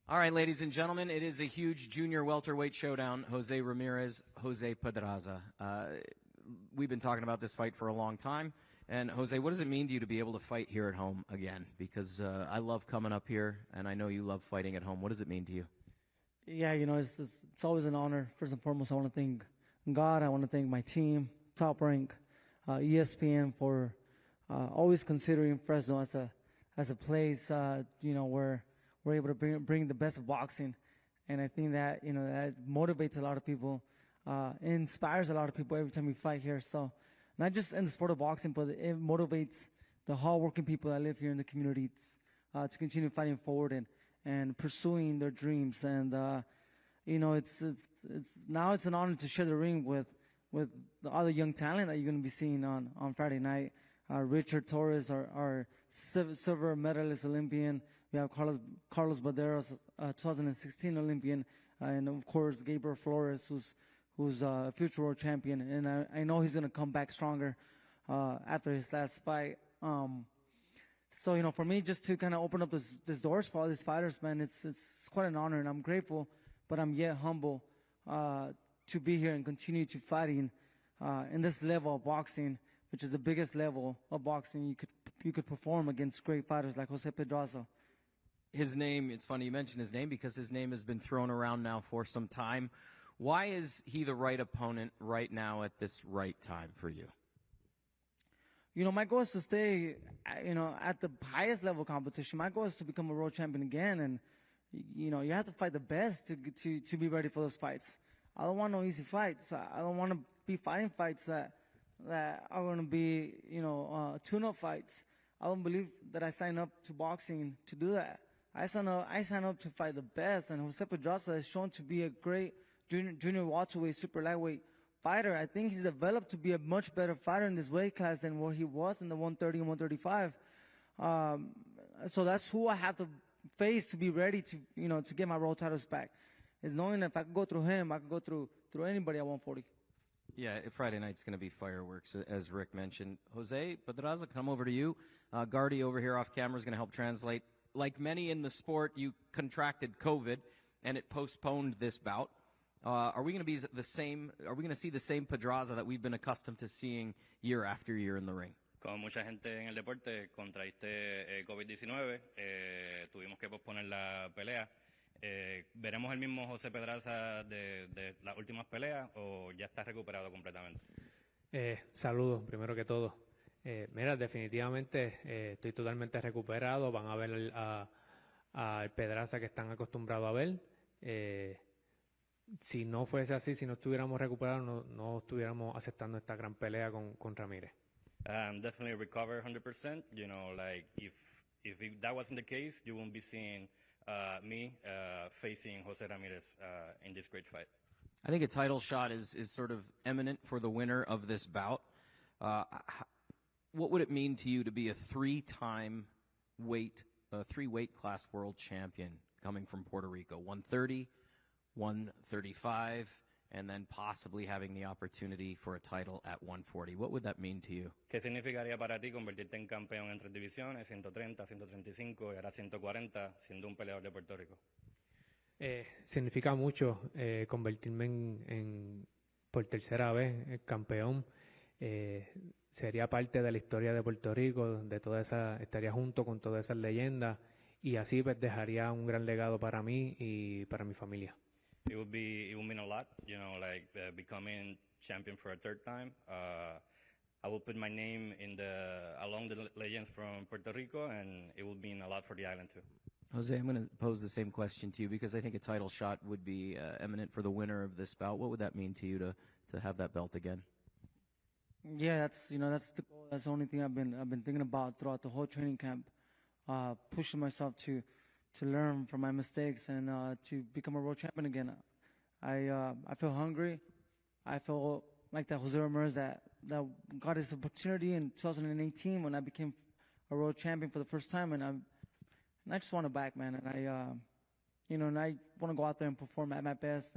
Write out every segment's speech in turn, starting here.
All right, ladies and gentlemen, it is a huge junior welterweight showdown. Jose Ramirez, Jose Pedraza. We've been talking about this fight for a long time. And Jose, what does it mean to you to be able to fight here at home again? Because I love coming up here, and I know you love fighting at home. What does it mean to you? Yeah, it's always an honor. First and foremost, I want to thank God. I want to thank my team, Top Rank, ESPN for always considering Fresno as a place, where we're able to bring the best of boxing. And I think that, that motivates a lot of people, inspires a lot of people every time we fight here. So not just in the sport of boxing, but it motivates the hardworking people that live here in the communities to continue fighting forward and pursuing their dreams. And, it's now it's an honor to share the ring with the other young talent that you're going to be seeing on Friday night. Richard Torres, our silver medalist Olympian. We have Carlos Baderos, 2016 Olympian, and of course Gabriel Flores, who's a future world champion. And I know he's going to come back stronger after his last fight. So for me, just to kind of open up this doors for all these fighters, man, it's quite an honor, and I'm grateful, but I'm yet humble to be here and continue to fighting in this level of boxing, which is the biggest level of boxing you could perform against great fighters like Jose Pedraza. His name, it's funny you mentioned his name because his name has been thrown around now for some time. Why is he the right opponent right now at this right time for you? My goal is to stay, at the highest level of competition. My goal is to become a world champion again. And, you have to fight the best to be ready for those fights. I don't want no easy fights. I don't want to be fighting fights that are going to be, tune-up fights. I don't believe that I signed up to boxing to do that. I signed up to fight the best, and Jose Pedraza has shown to be a great junior welterweight, super lightweight fighter. I think he's developed to be a much better fighter in this weight class than what he was in the 130 and 135. So that's who I have to face to be ready to get my world titles back. Is knowing that if I can go through him, I can go through anybody at 140. Yeah, Friday night's going to be fireworks, as Rick mentioned. Jose Pedraza, come over to you. Gardy over here off camera is going to help translate. Like many in the sport, you contracted COVID, and it postponed this bout. Are we going to be the same? Are we going to see the same Pedraza that we've been accustomed to seeing year after year in the ring? Como mucha gente en el deporte, contraíste COVID-19, tuvimos que posponer la pelea. ¿Veremos el mismo Jose Pedraza de las últimas peleas o ya está recuperado completamente? Saludos, primero que todo. Mira, definitivamente estoy totalmente recuperado. Van a ver al Pedraza que están acostumbrados a ver. Si no fuese así, si no estuviéramos recuperados, no estuviéramos aceptando esta gran pelea con Ramírez. Definitely recover 100%. If that wasn't the case, you won't be seeing me facing Jose Ramirez in this great fight. I think a title shot is sort of imminent for the winner of this bout. What would it mean to you to be a three weight class world champion coming from Puerto Rico? 130, 135, and then possibly having the opportunity for a title at 140. What would that mean to you? ¿Qué significaría para ti convertirte en campeón en tres divisiones, 130, 135 y ahora 140, siendo un peleador de Puerto Rico? Significa mucho convertirme por tercera vez campeón. Sería parte de la historia de Puerto Rico, estaría junto con todas esas leyendas y así pues, dejaría un gran legado para mí y para mi familia. It would mean a lot, becoming champion for a third time. I will put my name along the legends from Puerto Rico, and it would mean a lot for the island too. Jose, I'm going to pose the same question to you because I think a title shot would be eminent for the winner of this bout. What would that mean to you to have that belt again? Yeah, that's the goal. That's the only thing I've been thinking about throughout the whole training camp, pushing myself to learn from my mistakes and to become a world champion again. I feel hungry. I feel like that Jose Ramirez that got his opportunity in 2018 when I became a world champion for the first time, and I just want it back, man. And I want to go out there and perform at my best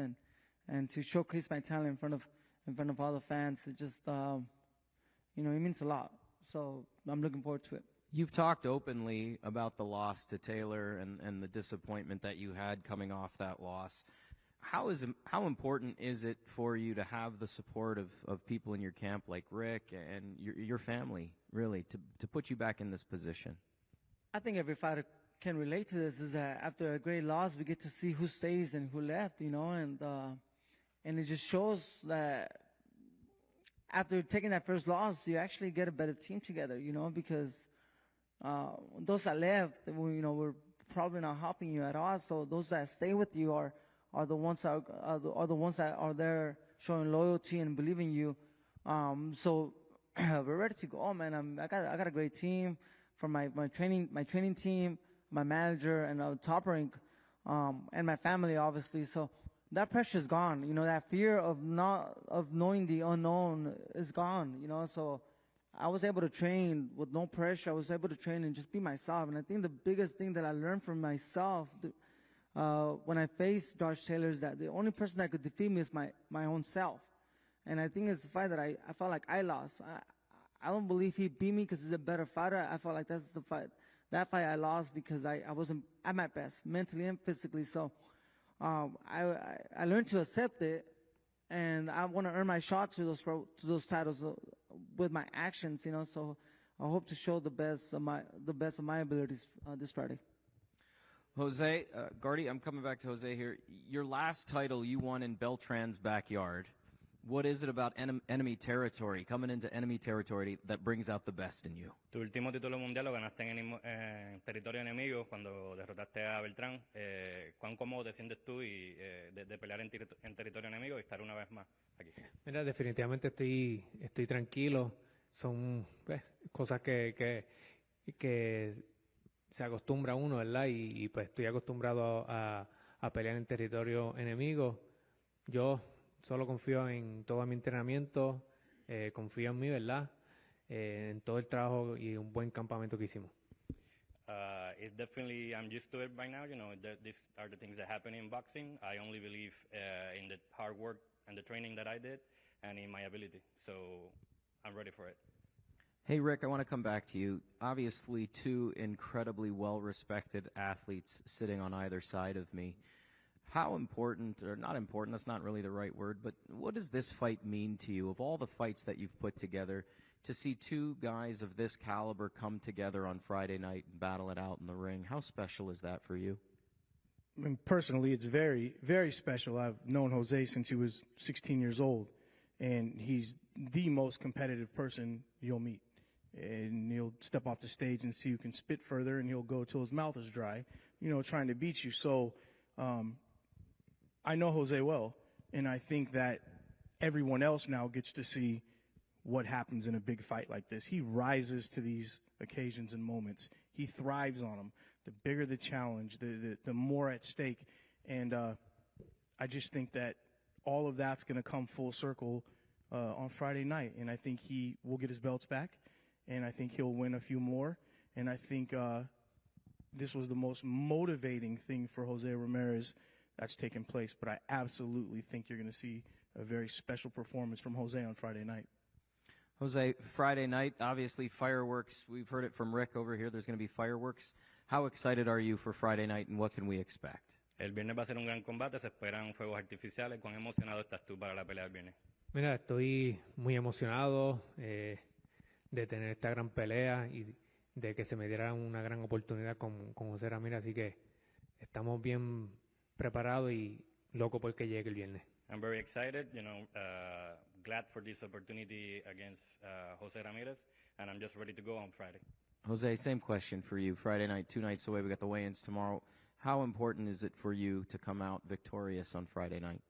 and to showcase my talent in front of all the fans. It just it means a lot. So I'm looking forward to it. You've talked openly about the loss to Taylor and the disappointment that you had coming off that loss. How important is it for you to have the support of people in your camp like Rick and your family, really, to put you back in this position? I think every fighter can relate to this. Is that after a great loss, we get to see who stays and who left, and it just shows that after taking that first loss, you actually get a better team together, because those that left, we're probably not helping you at all. So those that stay with you are the ones that are the ones that are there showing loyalty and believing you. So we're ready to go, man. I got a great team from my training team, my manager, and Top Rank, and my family, obviously. So that pressure is gone. That fear of knowing the unknown is gone. So I was able to train with no pressure. I was able to train and just be myself. And I think the biggest thing that I learned from myself when I faced Josh Taylor is that the only person that could defeat me is my own self. And I think it's the fight that I felt like I lost. I don't believe he beat me because he's a better fighter. I felt like that's the fight. That fight I lost because I wasn't at my best, mentally and physically. So I learned to accept it, and I want to earn my shot to those titles with my actions. So I hope to show the best of my abilities this Friday. Jose, Gardy, I'm coming back to Jose here. Your last title you won in Beltran's backyard. What is it about enemy territory, coming into enemy territory, that brings out the best in you? Tu último título mundial lo ganaste en territorio enemigo cuando derrotaste a Beltrán. ¿Cuán cómodo te sientes tú de pelear en territorio enemigo y estar una vez más aquí? Mira, definitivamente estoy tranquilo. Son cosas que se acostumbra uno, ¿verdad? Y pues estoy acostumbrado a pelear en territorio enemigo. Yo solo confío en todo mi entrenamiento, confío en mí, ¿verdad? En todo el trabajo y un buen campamento que hicimos. It's definitely, I'm used to it by now. These are the things that happen in boxing. I only believe in the hard work and the training that I did and in my ability. So I'm ready for it. Hey, Rick, I want to come back to you. Obviously, two incredibly well-respected athletes sitting on either side of me. How important, or not important, that's not really the right word, but what does this fight mean to you? Of all the fights that you've put together, to see two guys of this caliber come together on Friday night and battle it out in the ring, how special is that for you? I mean, personally, it's very, very special. I've known Jose since he was 16 years old, and he's the most competitive person you'll meet. And he'll step off the stage and see who can spit further, and he'll go till his mouth is dry, trying to beat you. So I know Jose well, and I think that everyone else now gets to see what happens in a big fight like this. He rises to these occasions and moments. He thrives on them. The bigger the challenge, the more at stake. And I just think that all of that's going to come full circle on Friday night. And I think he will get his belts back, and I think he'll win a few more. And I think this was the most motivating thing for Jose Ramirez that's taken place. But I absolutely think you're going to see a very special performance from Jose on Friday night. Jose, Friday night, obviously fireworks. We've heard it from Rick over here. There's going to be fireworks. How excited are you for Friday night, and what can we expect? El viernes va a ser un gran combate, se esperan fuegos artificiales. ¿Cuán emocionado estás tú para la pelea del viernes? Mira, estoy muy emocionado de tener esta gran pelea y de que se me diera una gran oportunidad con Jose Ramirez, así que estamos bien preparados y locos por que llegue el viernes. I'm very excited, glad for this opportunity against Jose Ramirez, and I'm just ready to go on Friday. Jose, same question for you. Friday night, 2 nights away. We got the weigh-ins tomorrow. How important is it for you to come out victorious on Friday night?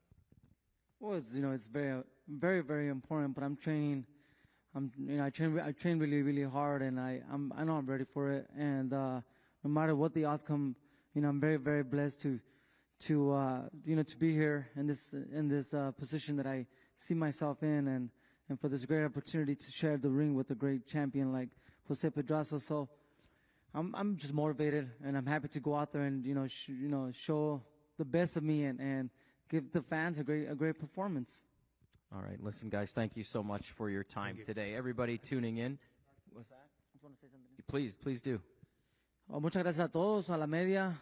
Well, it's very, very, very important. But I'm training. I train really, really hard, and I know I'm ready for it. And no matter what the outcome, I'm very, very blessed to be here in this position that I see myself in, and for this great opportunity to share the ring with a great champion like Jose Pedraza. So I'm just motivated, and I'm happy to go out there and show the best of me and give the fans a great performance. All right, listen, guys, thank you so much for your time today. Everybody tuning in. What's that? I just want to say something. Please do. Muchas gracias a todos, a la media.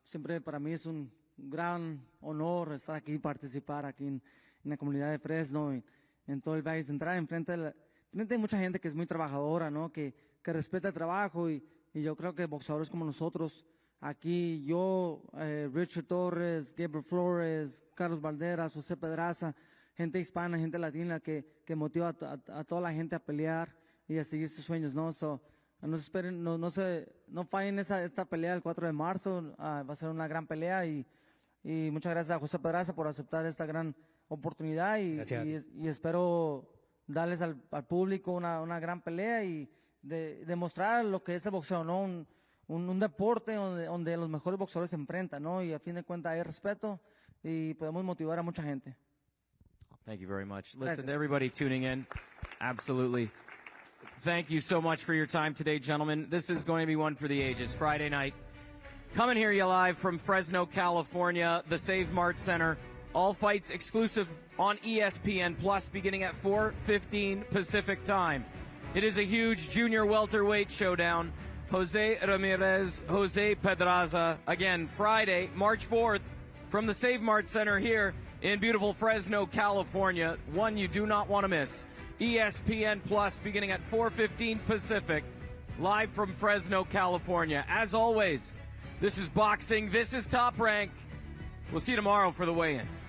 Siempre para mí es un gran honor estar aquí y participar aquí en la comunidad de Fresno, en todo el Valle Central, enfrente de mucha gente que es muy trabajadora, ¿no? Que respeta el trabajo y yo creo que boxeadores como nosotros, aquí yo, Richard Torres, Gabriel Flores, Carlos Valderas, Jose Pedraza, gente hispana, gente latina que motiva a toda la gente a pelear y a seguir sus sueños, ¿no? No se esperen, no fallen esta pelea el 4 de marzo, va a ser una gran pelea y muchas gracias a Jose Pedraza por aceptar esta gran oportunidad y espero darles al público una gran pelea y demostrar lo que es el boxeo, ¿no? Un deporte donde los mejores boxeadores se enfrentan, ¿no? Y a fin de cuentas hay respeto y podemos motivar a mucha gente. Thank you very much. Listen to everybody tuning in. Absolutely. Thank you so much for your time today, gentlemen. This is going to be one for the ages. Friday night. Coming here live from Fresno, California, the Save Mart Center. All fights exclusive on ESPN Plus beginning at 4:15 Pacific time. It is a huge junior welterweight showdown. Jose Ramirez, Jose Pedraza. Again, Friday, March 4th from the Save Mart Center here in beautiful Fresno, California. One you do not want to miss. ESPN Plus beginning at 4:15 Pacific, live from Fresno, California. As always, this is boxing. This is Top Rank. We'll see you tomorrow for the weigh-ins.